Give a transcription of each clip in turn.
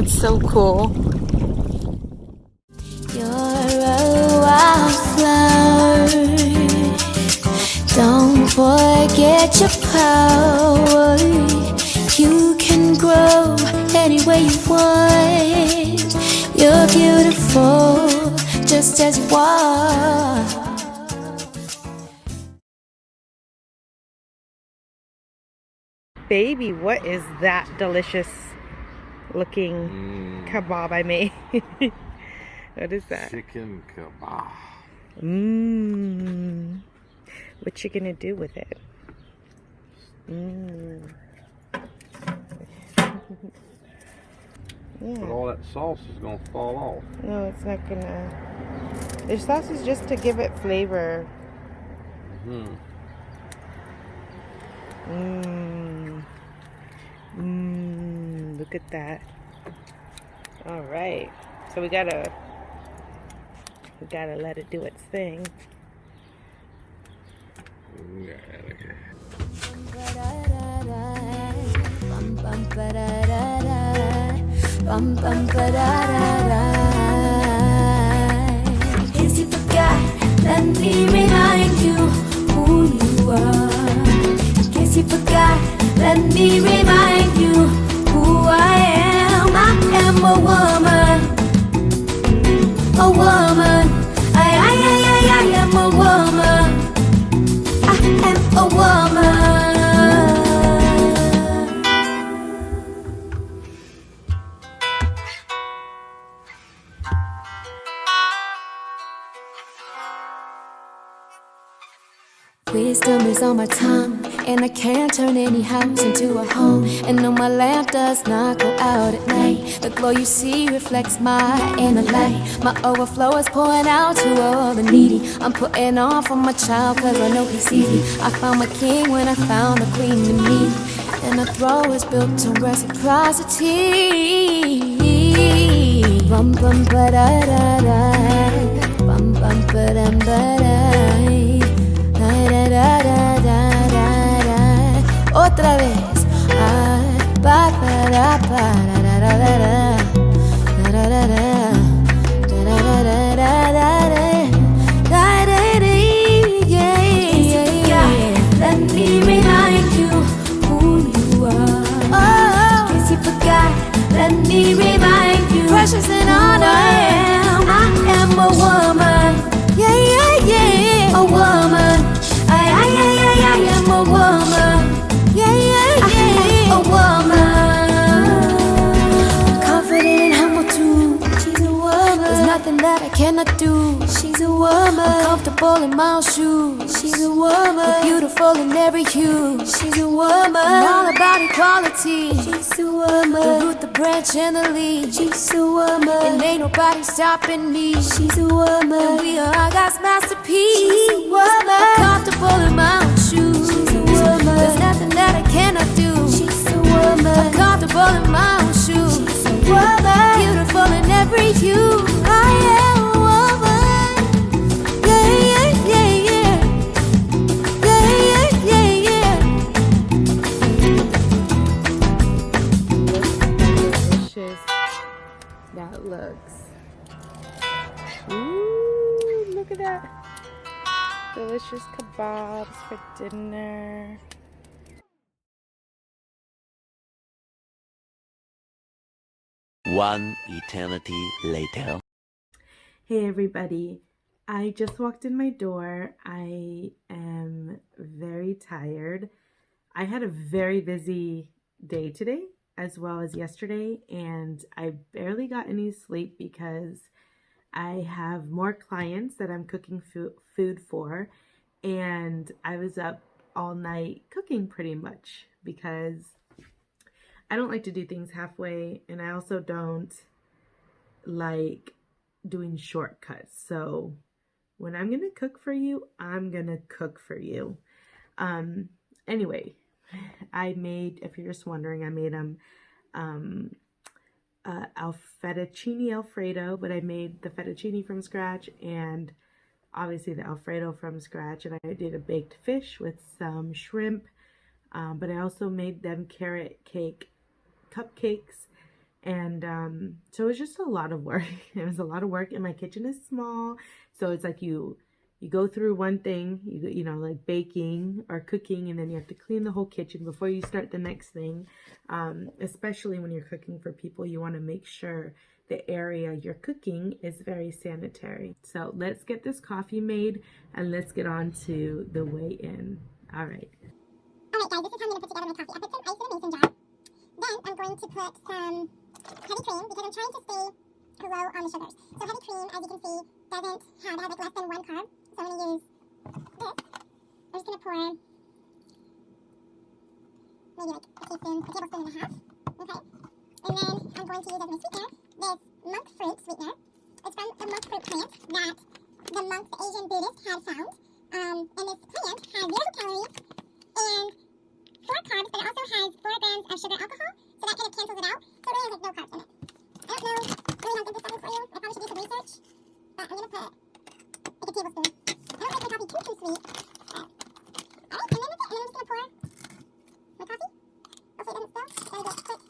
It's so cool. You're a wildflower. Don't forget your power. You can grow any way you want. You're beautiful just as you are. Baby, what is that delicious looking kebab I made? What is that? Chicken kebab. Mmm. What you gonna do with it? Mmm. Yeah. But all that sauce is gonna fall off. No, it's not gonna. The sauce is just to give it flavor. Mm-hmm. Mmm. Mmm. Look at that. All right. So we gotta let it do its thing. Guess you forgot, let me remind you who you are. Guess you forgot, let me remind you who I am. I am a woman, a woman. I am a woman. I am a woman. Wisdom is on my tongue, and I can't turn any house into a home. And no, my lamp does not go out at night. The glow you see reflects my inner light. My overflow is pouring out to all the needy. I'm putting on for my child, cause I know he sees me. I found my king when I found a queen to me. And the throne is built on reciprocity. Bum bum ba da da da. Bum bum ba dum ba da. Otra vez. Ba da da ba da da da da da da da. Let me remind you who you are. Oh, guess you forgot. Let me remind you, precious and honored. I am a woman. Yeah, yeah, yeah. A woman. I am a woman. Yeah, yeah, yeah. A woman. Confident and humble too. She's a woman. There's nothing that I cannot do. She's a woman. I'm comfortable in my own shoes. She's a woman. You're beautiful in every hue. She's a woman. I'm all about equality. She's a woman. The root, the branch, and the leaf. She's a woman. And ain't nobody stopping me. She's a woman. And we are God's masterpiece. She's a woman. I'm comfortable in my own shoes. She's a woman. There's nothing that I cannot do. She's a woman. I'm comfortable in my own shoes. She's a woman. Beautiful in every hue. I am a woman. Yeah, yeah, yeah, yeah. Yeah, yeah, yeah, yeah. Delicious that looks. Ooh, look at that. Delicious kebabs for dinner. One eternity later. Hey everybody, I just walked in my door. I am very tired. I had a very busy day today as well as yesterday, and I barely got any sleep because I have more clients that I'm cooking food for, and I was up all night cooking pretty much because I don't like to do things halfway, and I also don't like doing shortcuts. So when I'm gonna cook for you, I'm gonna cook for you. Anyway, I made, if you're just wondering, I made fettuccine Alfredo, but I made the fettuccine from scratch and obviously the Alfredo from scratch, and I did a baked fish with some shrimp, but I also made them carrot cake cupcakes, And so it was just a lot of work. It was a lot of work, and my kitchen is small, so it's like you go through one thing, you know, like baking or cooking, and then you have to clean the whole kitchen before you start the next thing. Especially when you're cooking for people, you want to make sure the area you're cooking is very sanitary. So let's get this coffee made, and let's get on to the weigh-in. All right. Alright guys, this is how I'm going to put together my coffee. I put some ice in a mason jar. Then I'm going to put some heavy cream because I'm trying to stay low on the sugars. So heavy cream, as you can see, doesn't have, it has like less than 1 carb. So I'm going to use this. I'm just going to pour maybe like a tablespoon and a half. Okay. And then I'm going to use as my sweetener this monk fruit sweetener. It's from the monk fruit plant that the monks, the Asian Buddhists, had found. And this plant has 0 calories and 4 carbs, but it also has 4 grams of sugar and alcohol, so that kind of cancels it out. So it really has like no carbs in it. I don't know really how good this sounds for you. I probably should do some research, but I'm gonna put like a tablespoon. I don't like my coffee too sweet. But alright, and then that's it. And then I'm just gonna pour my coffee. Hopefully it doesn't spill. Gotta do it quick.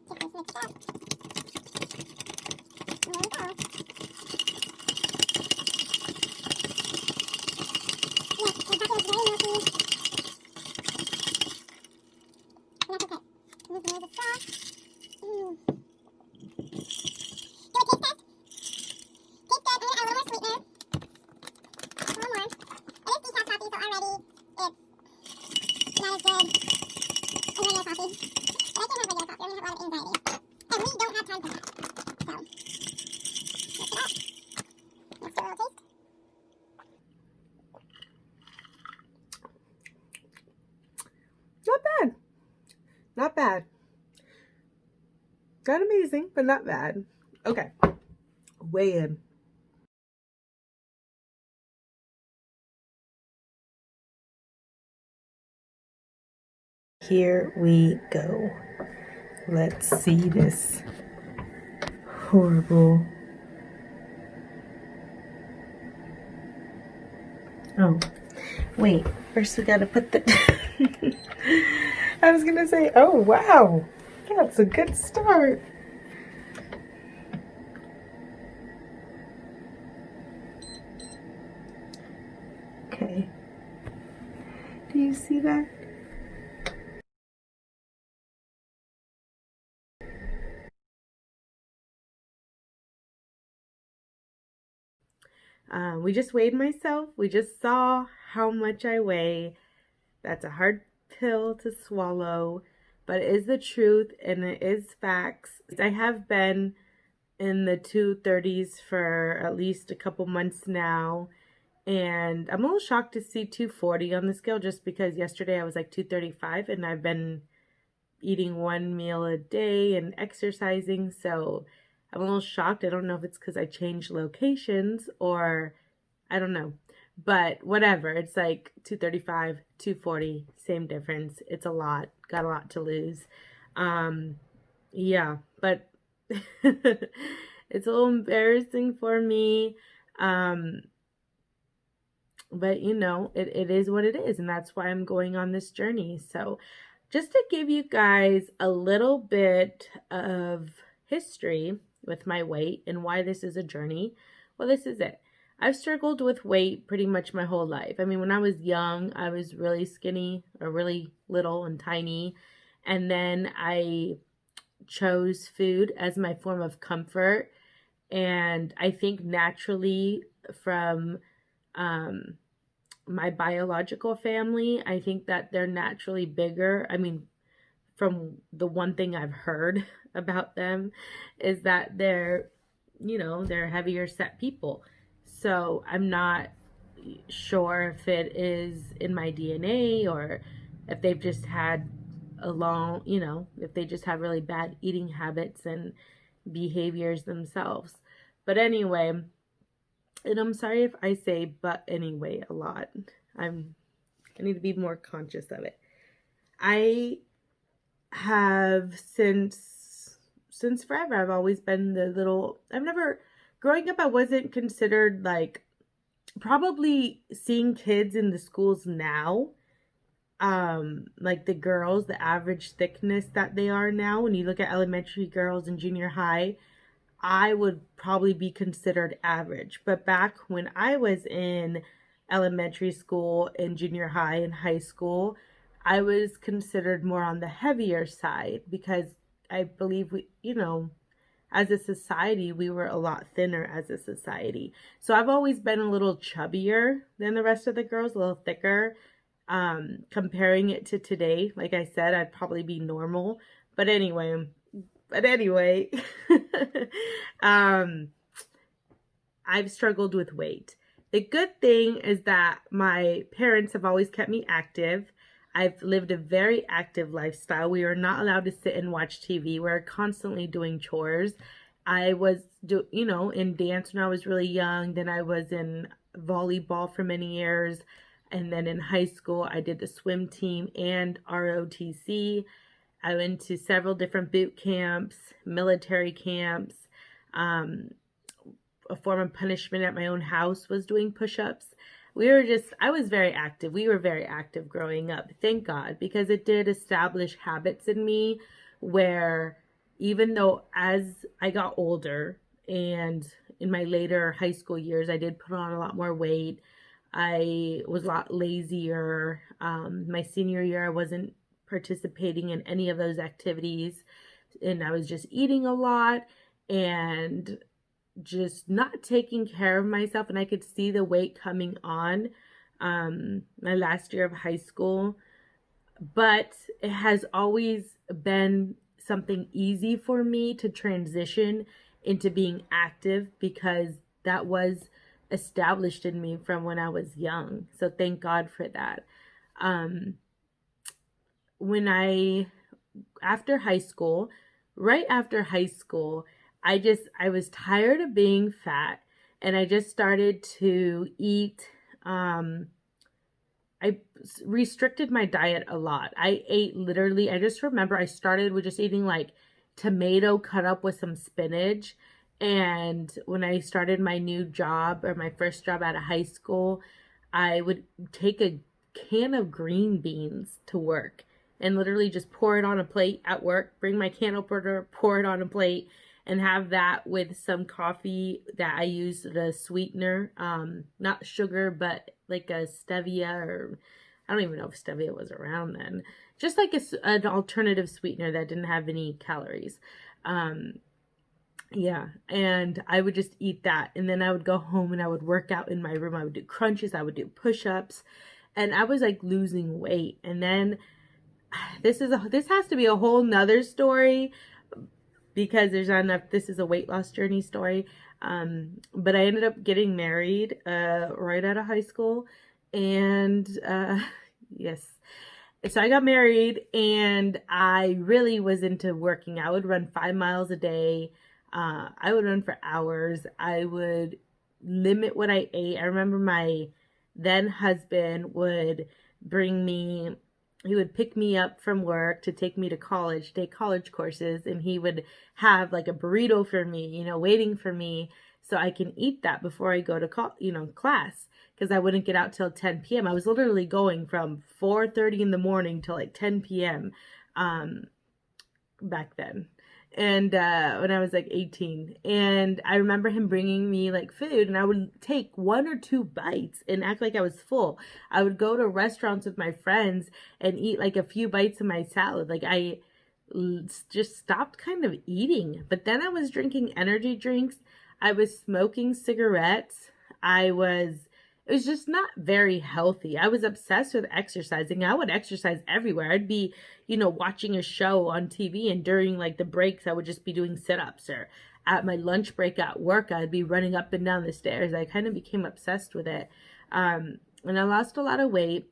Get this mixed up. And there we go. Yes, my coffee is very milky. And that's okay. I'm just gonna use a straw. Do a taste test. Tastes good. I'm gonna add a little more sweetener. A little more. It is decaf coffee, so already it's not as good as regular coffee. But I can't have regular coffee. I'm gonna have a lot of anxiety. I really don't have time for that. So, mix it up. Let's do a little taste. Not bad. Not bad. Not amazing, but not bad. Okay. Weigh in. Here we go. Let's see this horrible. Oh, wait. First we gotta put the. I was gonna say, oh wow, that's a good start. Okay. Do you see that? We just weighed myself. We just saw how much I weigh. That's a hard pill to swallow, but it is the truth and it is facts. I have been in the 230s for at least a couple months now, and I'm a little shocked to see 240 on the scale just because yesterday I was like 235 and I've been eating 1 meal a day and exercising, so I'm a little shocked. I don't know if it's because I changed locations or I don't know. But whatever. It's like 235, 240, same difference. It's a lot. Got a lot to lose. Yeah, but it's a little embarrassing for me. But you know, it is what it is, and that's why I'm going on this journey. So just to give you guys a little bit of history with my weight and why this is a journey, well, this is it. I've struggled with weight pretty much my whole life. I mean, when I was young, I was really skinny or really little and tiny. And then I chose food as my form of comfort. And I think naturally from my biological family, I think that they're naturally bigger. I mean, from the one thing I've heard about them is that they're, you know, they're heavier set people. So I'm not sure if it is in my DNA or if they've just had a long, you know, if they just have really bad eating habits and behaviors themselves. But anyway, and I'm sorry if I say but anyway a lot. I need to be more conscious of it. I have since forever, I've always been the little, growing up, I wasn't considered like, probably seeing kids in the schools now, like the girls, the average thickness that they are now. When you look at elementary girls and junior high, I would probably be considered average. But back when I was in elementary school and junior high and high school, I was considered more on the heavier side because I believe as a society, we were a lot thinner as a society. So I've always been a little chubbier than the rest of the girls, a little thicker. Comparing it to today, like I said, I'd probably be normal. But anyway, um, I've struggled with weight. The good thing is that my parents have always kept me active. I've lived a very active lifestyle. We are not allowed to sit and watch TV. We're constantly doing chores. I was in dance when I was really young. Then I was in volleyball for many years. And then in high school, I did the swim team and ROTC. I went to several different boot camps, military camps. A form of punishment at my own house was doing push-ups. I was very active. We were very active growing up, thank God, because it did establish habits in me where even though as I got older and in my later high school years, I did put on a lot more weight. I was a lot lazier. My senior year, I wasn't participating in any of those activities, and I was just eating a lot and just not taking care of myself, and I could see the weight coming on my last year of high school. But it has always been something easy for me to transition into being active because that was established in me from when I was young. So thank God for that. After high school, right after high school, I was tired of being fat, and I just started to eat. I restricted my diet a lot. I just remember I started with just eating like tomato cut up with some spinach. And when I started my new job, or my first job out of high school, I would take a can of green beans to work and literally just pour it on a plate at work, bring my can opener, pour it on a plate, and have that with some coffee that I use the sweetener, not sugar, but like a stevia, or I don't even know if stevia was around then. Just like an alternative sweetener that didn't have any calories. Yeah, and I would just eat that, and then I would go home and I would work out in my room. I would do crunches, I would do push-ups, and I was like losing weight. And then this has to be a whole nother story because there's not enough. This is a weight loss journey story. But I ended up getting married right out of high school, and yes. So I got married, and I really was into working. I would run 5 miles a day. I would run for hours. I would limit what I ate. I remember my then husband would he would pick me up from work to take me to college, take college courses, and he would have like a burrito for me, waiting for me so I can eat that before I go to class, because I wouldn't get out till 10 p.m. I was literally going from 4:30 in the morning till like 10 p.m. Back then. And when I was like 18, and I remember him bringing me like food, and I would take 1 or 2 bites and act like I was full. I would go to restaurants with my friends and eat like a few bites of my salad. Like I just stopped kind of eating. But then I was drinking energy drinks. I was smoking cigarettes. It was just not very healthy. I was obsessed with exercising. I would exercise everywhere. I'd be, watching a show on TV, and during like the breaks, I would just be doing sit-ups, or at my lunch break at work, I'd be running up and down the stairs. I kind of became obsessed with it. And I lost a lot of weight,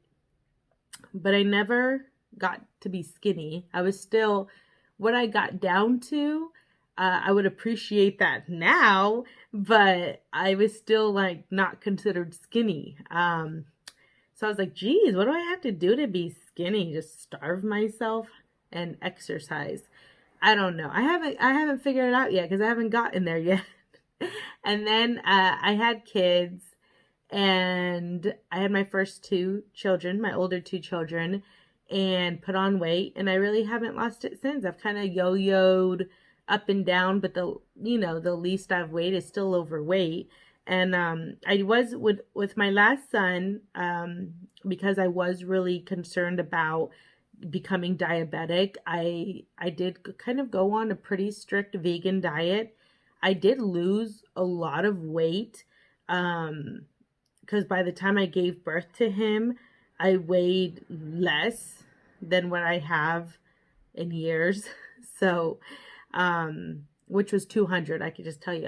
but I never got to be skinny. I was still what I got down to. I would appreciate that now, but I was still like not considered skinny. So I was like, geez, what do I have to do to be skinny? Just starve myself and exercise. I don't know. I haven't figured it out yet because I haven't gotten there yet. And then I had kids, and I had my first two children, my older two children, and put on weight, and I really haven't lost it since. I've kind of yo-yoed up and down, but the least I've weighed is still overweight. And I was with my last son, because I was really concerned about becoming diabetic. I did kind of go on a pretty strict vegan diet. I did lose a lot of weight, because by the time I gave birth to him, I weighed less than what I have in years. So, which was 200. I could just tell you,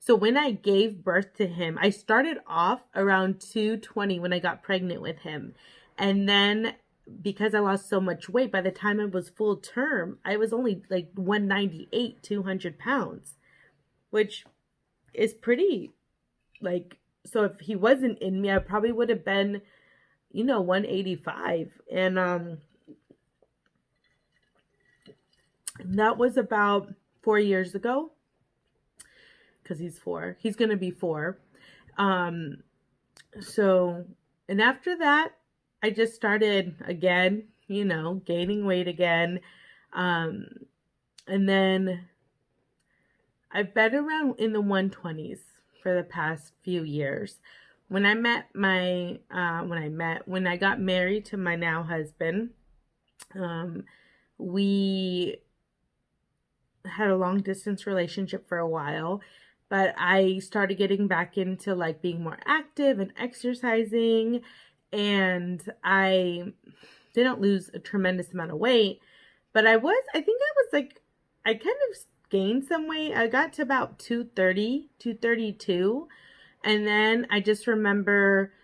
so when I gave birth to him, I started off around 220 when I got pregnant with him. And then because I lost so much weight, by the time I was full term, I was only like 198, 200 pounds, which is pretty, like, so if he wasn't in me, I probably would have been, 185. And that was about 4 years ago, because he's 4. He's going to be 4. So, and after that, I just started again, gaining weight again. And then I've been around in the 120s for the past few years. When I got married to my now husband, we had a long distance relationship for a while, but I started getting back into like being more active and exercising, and I didn't lose a tremendous amount of weight, but I kind of gained some weight. I got to about 230, 232. And then I just remember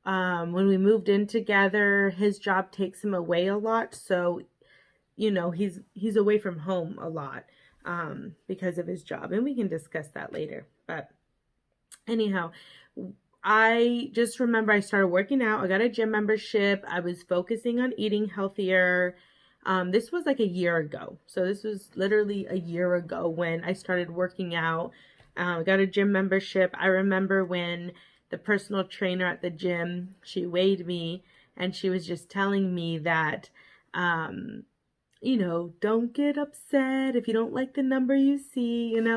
when we moved in together, his job takes him away a lot. So, he's away from home a lot because of his job. And we can discuss that later. But anyhow, I just remember I started working out. I got a gym membership. I was focusing on eating healthier. This was like a year ago. So this was literally a year ago when I started working out. Got a gym membership. I remember when the personal trainer at the gym, she weighed me, and she was just telling me that, don't get upset if you don't like the number you see, And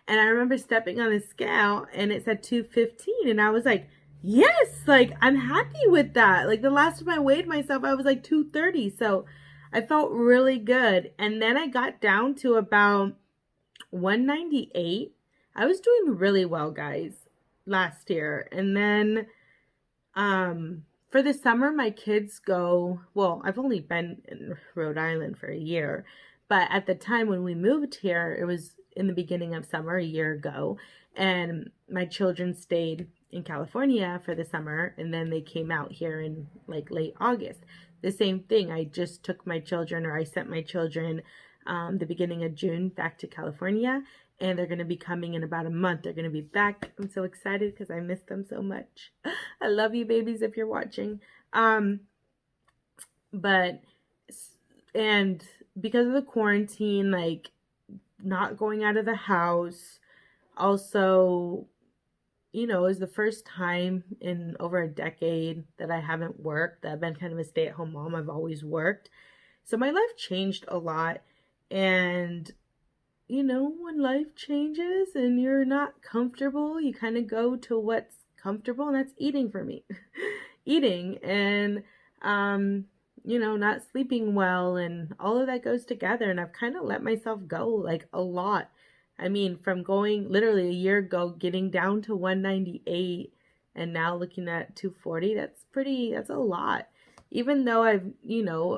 I remember stepping on a scale and it said 215, and I was like, yes, like I'm happy with that. Like the last time I weighed myself, I was like 230. So I felt really good. And then I got down to about 198. I was doing really well, guys, last year. And then for the summer, my kids go, well, I've only been in Rhode Island for a year, but at the time when we moved here, it was in the beginning of summer a year ago, and my children stayed in California for the summer, and then they came out here in like late August. The same thing, I just took my children, or I sent my children the beginning of June back to California, and they're going to be coming in about a month. They're going to be back. I'm so excited because I miss them so much. I love you, babies, if you're watching. But, and because of the quarantine, like not going out of the house, also, it was the first time in over a decade that I haven't worked. I've been kind of a stay-at-home mom. I've always worked. So my life changed a lot. And when life changes and you're not comfortable, you kind of go to what's comfortable, and that's eating for me. Eating and, not sleeping well, and all of that goes together. And I've kind of let myself go like a lot. I mean, from going literally a year ago, getting down to 198 and now looking at 240, that's a lot. Even though I've,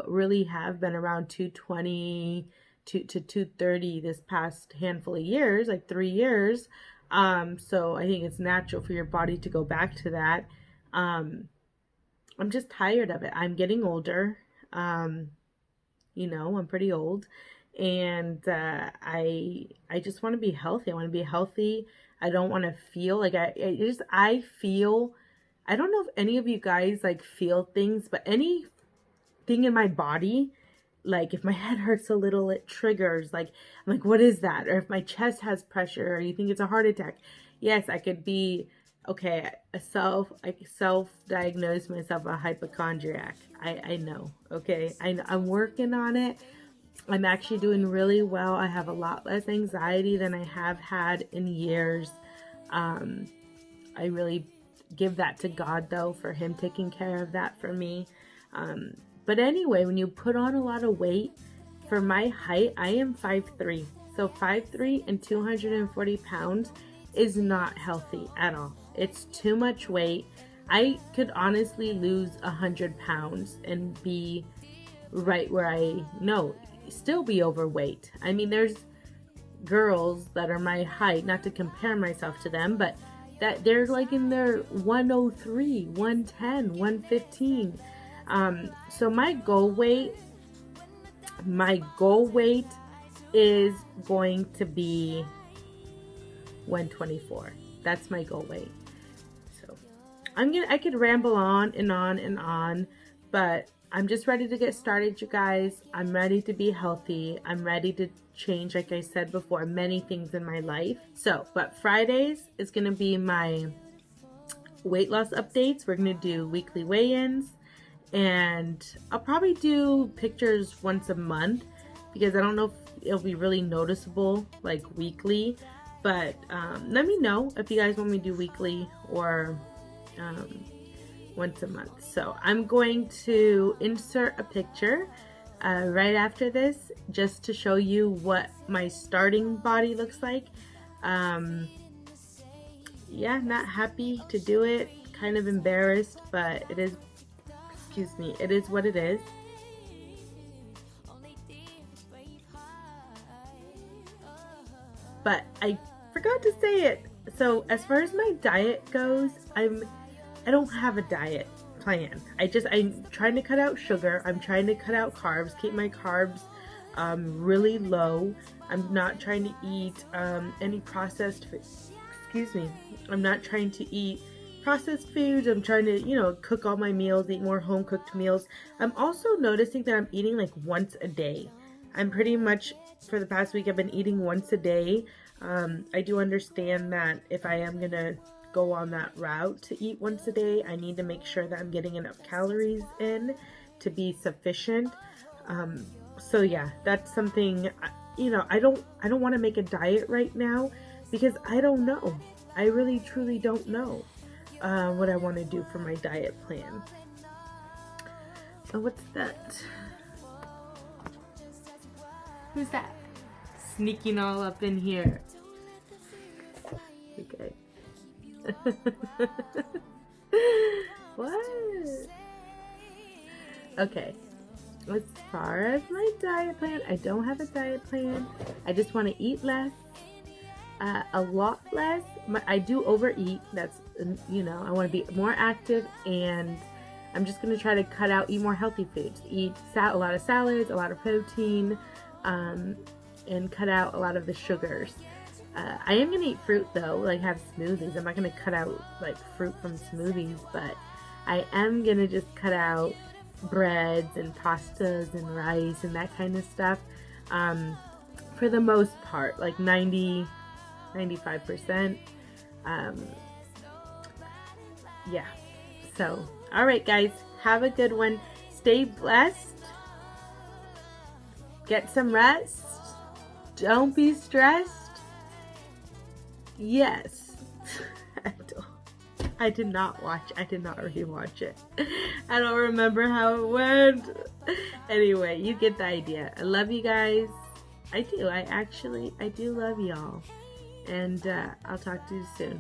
really have been around 220 to 230 this past handful of years, like 3 years. So I think it's natural for your body to go back to that. I'm just tired of it. I'm getting older. I'm pretty old, and I just want to be healthy. I want to be healthy. I don't want to feel like I feel, I don't know if any of you guys like feel things, but anything in my body, like if my head hurts a little, it triggers, like I'm like, what is that? Or if my chest has pressure, or you think it's a heart attack. Yes, I could be okay, I self-diagnosed myself a hypochondriac. I know, okay? I'm working on it. I'm actually doing really well. I have a lot less anxiety than I have had in years. I really give that to God, though, for Him taking care of that for me. But anyway, when you put on a lot of weight, for my height, I am 5'3". So 5'3" and 240 pounds is not healthy at all. It's too much weight. I could honestly lose 100 pounds and be right where I know, still be overweight. I mean, there's girls that are my height, not to compare myself to them, but that they're like in their 103, 110, 115. So my goal weight is going to be 124. That's my goal weight. So I could ramble on and on and on, but I'm just ready to get started, you guys. I'm ready to be healthy. I'm ready to change, like I said before, many things in my life. So, but Fridays is going to be my weight loss updates. We're going to do weekly weigh-ins, and I'll probably do pictures once a month because I don't know if it'll be really noticeable like weekly, but let me know if you guys want me to do weekly or once a month. So I'm going to insert a picture right after this just to show you what my starting body looks like. Yeah, not happy to do it, kind of embarrassed, but it is, it is what it is. But I forgot to say it. So as far as my diet goes, I don't have a diet plan. I'm trying to cut out sugar. I'm trying to cut out carbs, keep my carbs really low. I'm not trying to eat any processed food. I'm not trying to eat processed foods. I'm trying to, cook all my meals, eat more home cooked meals. I'm also noticing that I'm eating like once a day. I'm pretty much, for the past week, I've been eating once a day. I do understand that if I am going to go on that route to eat once a day, I need to make sure that I'm getting enough calories in to be sufficient. So yeah, that's something, I don't want to make a diet right now because I don't know. I really truly don't know what I want to do for my diet plan. So what's that? Who's that? Sneaking all up in here. Okay. What? Okay. As far as my diet plan, I don't have a diet plan. I just want to eat less. A lot less. I do overeat. That's, I want to be more active, and I'm just going to try to eat more healthy foods. Eat a lot of salads, a lot of protein, and cut out a lot of the sugars. I am going to eat fruit though, like have smoothies. I'm not going to cut out like fruit from smoothies, but I am going to just cut out breads and pastas and rice and that kind of stuff. For the most part, like 95%. Yeah. So, all right, guys, have a good one. Stay blessed. Get some rest. Don't be stressed. Yes. I did not rewatch it. I don't remember how it went. Anyway, you get the idea. I love you guys. I do. I do love y'all. And I'll talk to you soon.